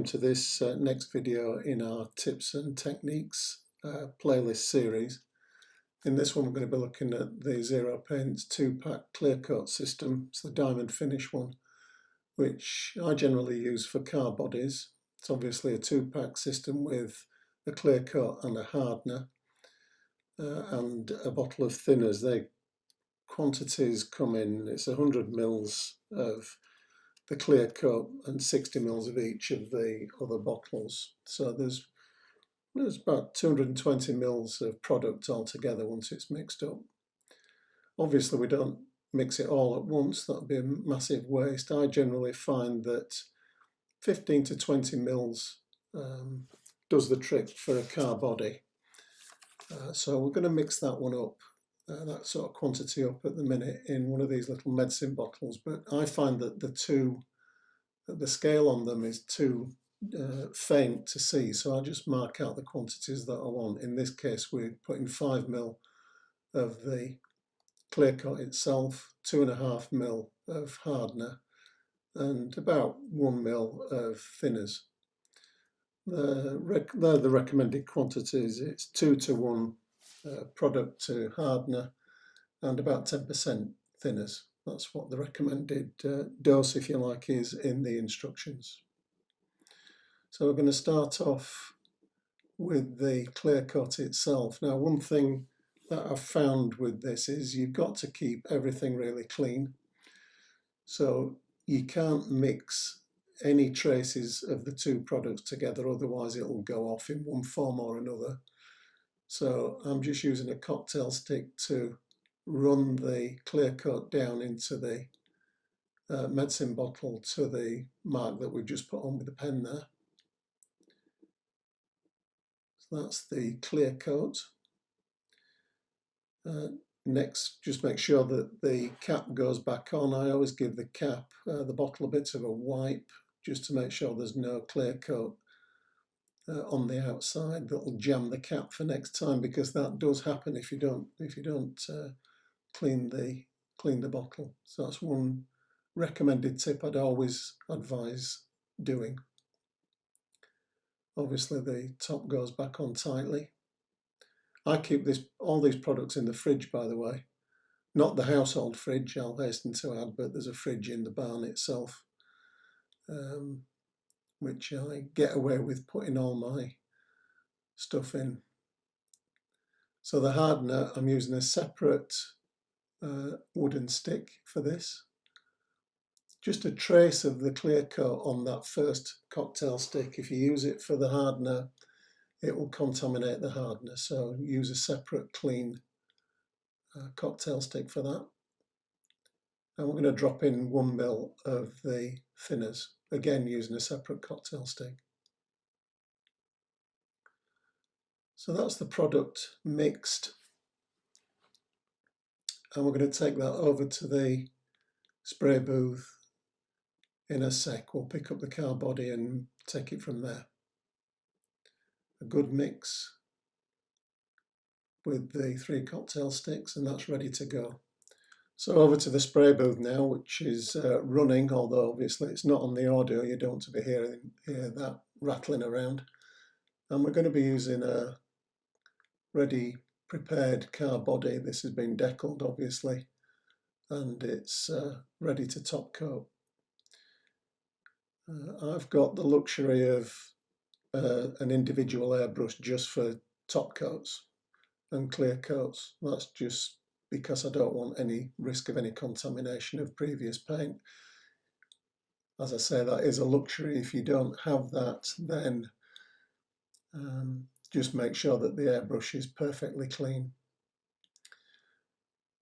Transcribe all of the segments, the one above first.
to this next video in our tips and techniques playlist series. In this one we're going to be looking at the Zero Paints 2-pack clear coat system. It's the diamond finish one, which I generally use for car bodies. It's obviously a 2-pack system with a clear coat and a hardener and a bottle of thinners. The quantities come in, it's 100 mils of the clear coat and 60 mils of each of the other bottles. So there's about 220 mils of product altogether once it's mixed up. Obviously we don't mix it all at once, that would be a massive waste. I generally find that 15 to 20 mils does the trick for a car body. So we're going to mix that one up, that sort of quantity up at the minute in one of these little medicine bottles, but I find that the scale on them is too faint to see, so I just mark out the quantities that I want. In this case we're putting 5 ml of the clear coat itself, 2.5 ml of hardener and about 1 ml of thinners. They're the recommended quantities. It's 2 to 1 product to hardener and about 10% thinners. That's what the recommended dose, if you like, is in the instructions. So we're going to start off with the clear coat itself. Now, one thing that I've found with this is you've got to keep everything really clean. So you can't mix any traces of the two products together, otherwise it will go off in one form or another. So I'm just using a cocktail stick to run the clear coat down into the medicine bottle to the mark that we've just put on with the pen there. So that's the clear coat. Next, just make sure that the cap goes back on. I always give the cap, the bottle, a bit of a wipe just to make sure there's no clear coat on the outside that will jam the cap for next time, because that does happen if you don't clean the bottle. So that's one recommended tip I'd always advise doing. Obviously the top goes back on tightly. I keep all these products in the fridge, by the way. Not the household fridge, I'll hasten to add, but there's a fridge in the barn itself, which I get away with putting all my stuff in. So the hardener, I'm using a separate wooden stick for this. Just a trace of the clear coat on that first cocktail stick. If you use it for the hardener, it will contaminate the hardener, so use a separate clean cocktail stick for that. And we're going to drop in 1 ml of the thinners, again using a separate cocktail stick. So that's the product mixed, and we're going to take that over to the spray booth in a sec. We'll pick up the car body and take it from there. A good mix with the 3 cocktail sticks, and that's ready to go. So over to the spray booth now, which is running, although obviously it's not on the audio, you don't want to be hearing that rattling around. And we're going to be using a ready prepared car body. This has been deckled obviously, and it's ready to top coat. I've got the luxury of an individual airbrush just for top coats and clear coats. That's just because I don't want any risk of any contamination of previous paint. As I say, that is a luxury. If you don't have that, then just make sure that the airbrush is perfectly clean.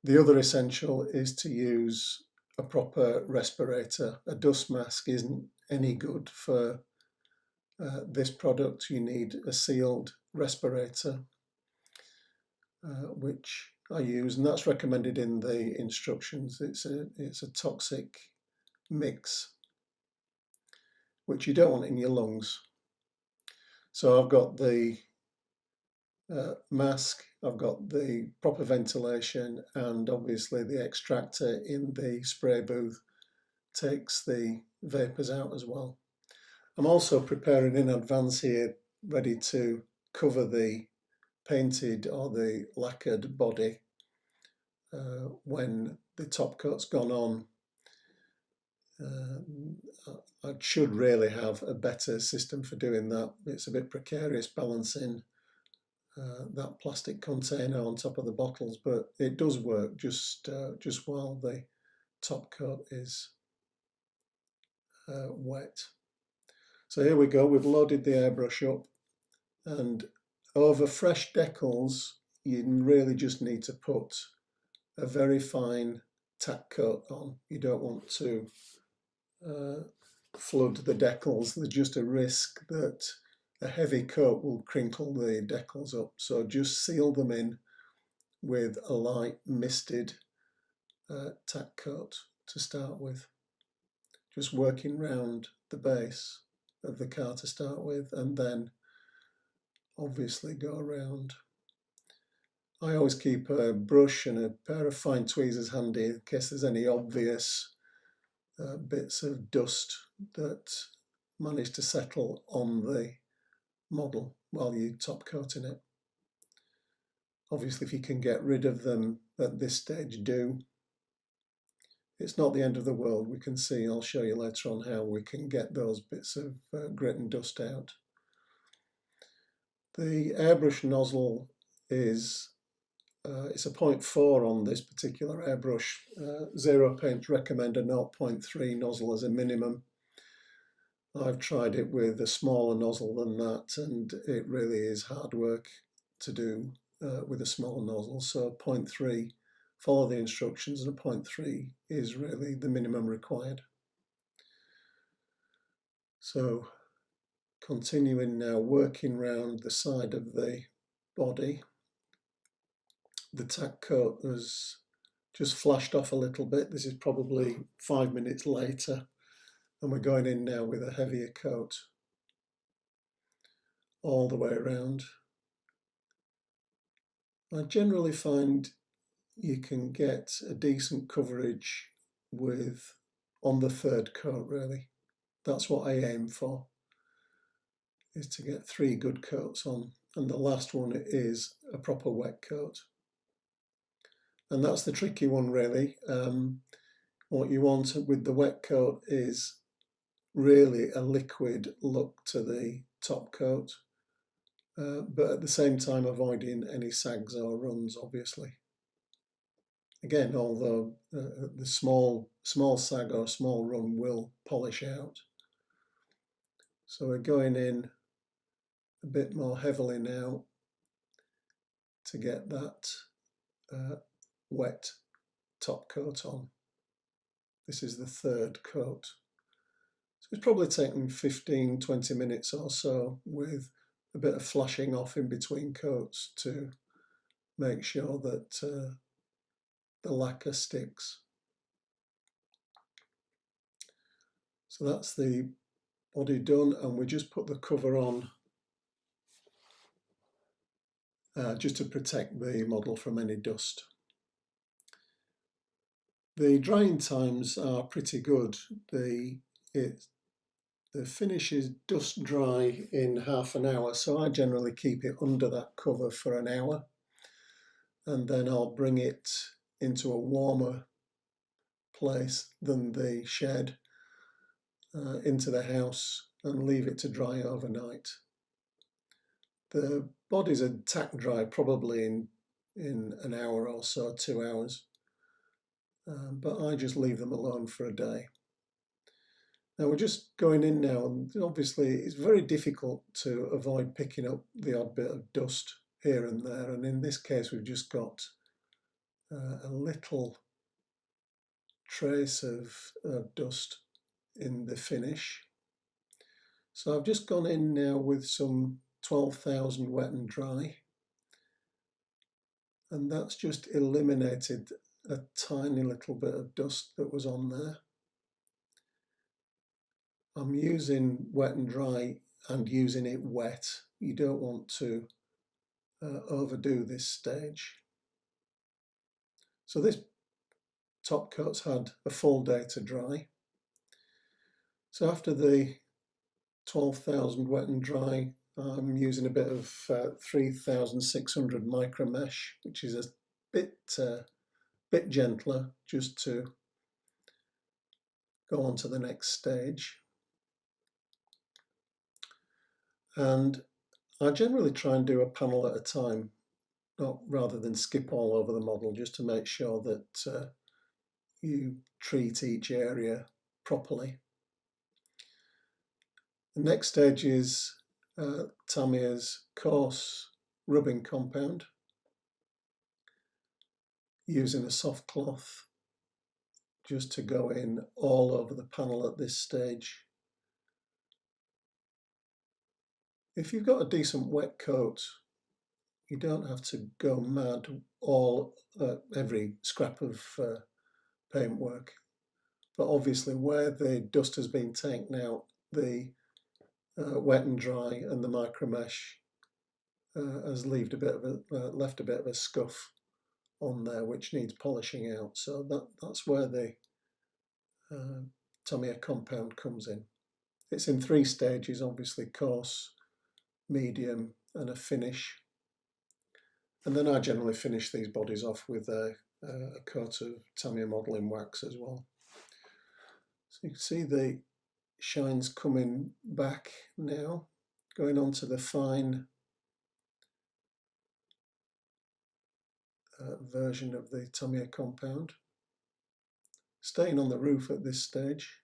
The other essential is to use a proper respirator. A dust mask isn't any good for this product. You need a sealed respirator, which I use, and that's recommended in the instructions. It's a toxic mix which you don't want in your lungs. So I've got the mask, I've got the proper ventilation, and obviously the extractor in the spray booth takes the vapours out as well. I'm also preparing in advance here, ready to cover the painted or the lacquered body when the top coat's gone on. I should really have a better system for doing that. It's a bit precarious balancing that plastic container on top of the bottles, but it does work just while the top coat is wet. So here we go, we've loaded the airbrush up, and over fresh decals you really just need to put a very fine tack coat on. You don't want to flood the decals. There's just a risk that a heavy coat will crinkle the decals up. So just seal them in with a light misted tack coat to start with. Just working round the base of the car to start with, and then obviously go around. I always keep a brush and a pair of fine tweezers handy in case there's any obvious bits of dust that manage to settle on the model while you're top coating it. Obviously, if you can get rid of them at this stage, do. It's not the end of the world. We can see, I'll show you later on how we can get those bits of grit and dust out. The airbrush nozzle is it's a 0.4 on this particular airbrush. Zero Paint recommend a 0.3 nozzle as a minimum. I've tried it with a smaller nozzle than that, and it really is hard work to do with a small nozzle. So 0.3, follow the instructions, and a 0.3 is really the minimum required. So continuing now, working round the side of the body. The tack coat has just flashed off a little bit. This is probably 5 minutes later, and we're going in now with a heavier coat all the way around. I generally find you can get a decent coverage with on the third coat, really. That's what I aim for, is to get 3 good coats on, and the last one is a proper wet coat. And that's the tricky one, really. What you want with the wet coat is really a liquid look to the top coat, but at the same time avoiding any sags or runs, obviously. Again, although the small sag or small run will polish out. So we're going in a bit more heavily now to get that wet top coat on. This is the third coat. So it's probably taken 15-20 minutes or so with a bit of flashing off in between coats to make sure that the lacquer sticks. So that's the body done, and we just put the cover on just to protect the model from any dust. The drying times are pretty good. The finish is dust dry in half an hour, so I generally keep it under that cover for an hour, and then I'll bring it into a warmer place than the shed into the house and leave it to dry overnight. The bodies are tack dry probably in an hour or so, 2 hours, but I just leave them alone for a day. Now we're just going in now, and obviously it's very difficult to avoid picking up the odd bit of dust here and there, and in this case we've just got a little trace of dust in the finish. So I've just gone in now with some 12,000 wet and dry, and that's just eliminated a tiny little bit of dust that was on there. I'm using wet and dry and using it wet. You don't want to overdo this stage. So this top coat's had a full day to dry. So after the 12,000 wet and dry. I'm using a bit of 3,600 micro mesh, which is a bit gentler, just to go on to the next stage. And I generally try and do a panel at a time, rather than skip all over the model, just to make sure that you treat each area properly. The next stage is Tamiya's coarse rubbing compound, using a soft cloth just to go in all over the panel at this stage. If you've got a decent wet coat, you don't have to go mad every scrap of paintwork. But obviously where the dust has been taken out, the wet and dry and the micro mesh has left a bit of a scuff on there, which needs polishing out. So that's where the Tamiya compound comes in. It's in 3 stages, obviously: coarse, medium, and a finish. And then I generally finish these bodies off with a coat of Tamiya modelling wax as well. So you can see the shines coming back now, going on to the fine version of the Tamiya compound. Staying on the roof at this stage.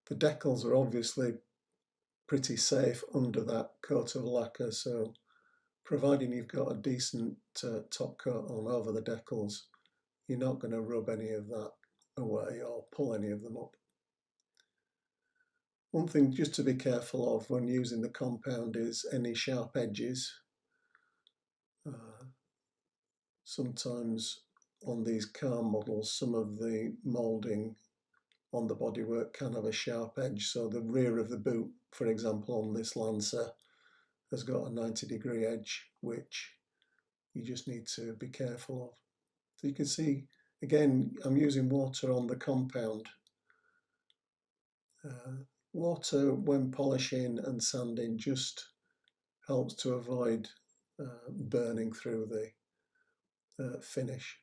The decals are obviously pretty safe under that coat of lacquer, so providing you've got a decent top coat on over the decals, you're not going to rub any of that away or pull any of them up. One thing just to be careful of when using the compound is any sharp edges. Sometimes on these car models, some of the moulding on the bodywork can have a sharp edge. So the rear of the boot, for example, on this Lancer has got a 90-degree edge, which you just need to be careful of. So you can see, again, I'm using water on the compound. Water, when polishing and sanding, just helps to avoid burning through the finish.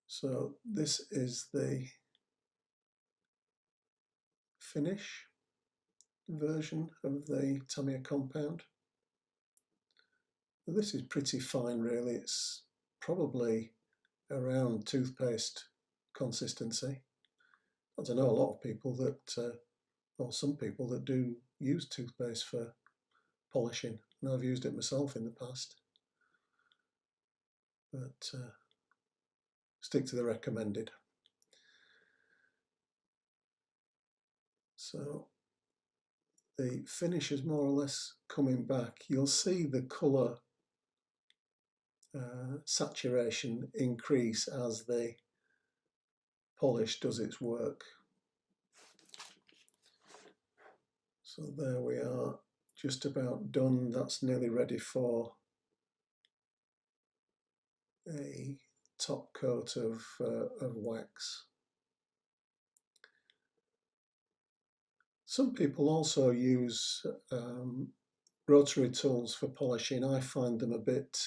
So this is the finish version of the Tamiya compound. This is pretty fine, really. It's probably around toothpaste consistency. I don't know, a lot of people that, or some people that do use toothpaste for polishing, and I've used it myself in the past. But stick to the recommended. So the finish is more or less coming back. You'll see the colour saturation increase as the polish does its work. So there we are, just about done. That's nearly ready for a top coat of wax. Some people also use rotary tools for polishing. I find them a bit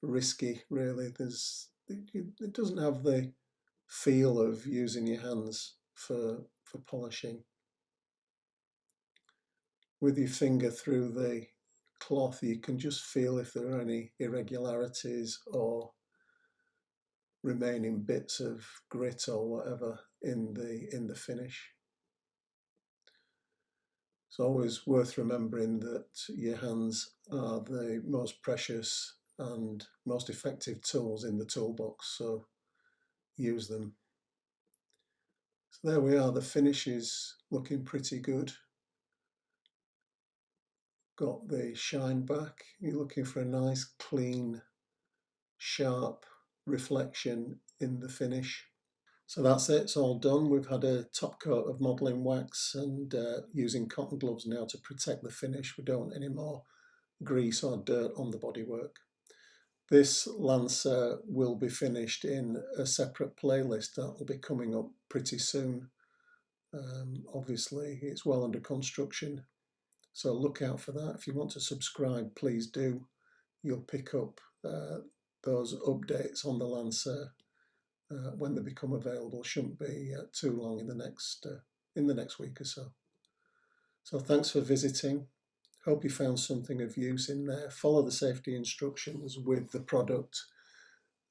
risky, really. It doesn't have the feel of using your hands for polishing. With your finger through the cloth, you can just feel if there are any irregularities or remaining bits of grit or whatever in the finish. It's always worth remembering that your hands are the most precious and most effective tools in the toolbox, so use them. So there we are, the finish is looking pretty good. Got the shine back. You're looking for a nice, clean, sharp reflection in the finish. So that's it, it's all done. We've had a top coat of modelling wax and using cotton gloves now to protect the finish. We don't want any more grease or dirt on the bodywork. This Lancer will be finished in a separate playlist that will be coming up pretty soon. Obviously, it's well under construction, so look out for that. If you want to subscribe, please do. You'll pick up those updates on the Lancer when they become available. Shouldn't be too long in the next week or so. So thanks for visiting. Hope you found something of use in there. Follow the safety instructions with the product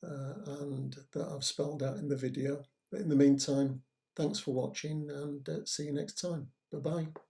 and that I've spelled out in the video. But in the meantime, thanks for watching and see you next time. Bye-bye.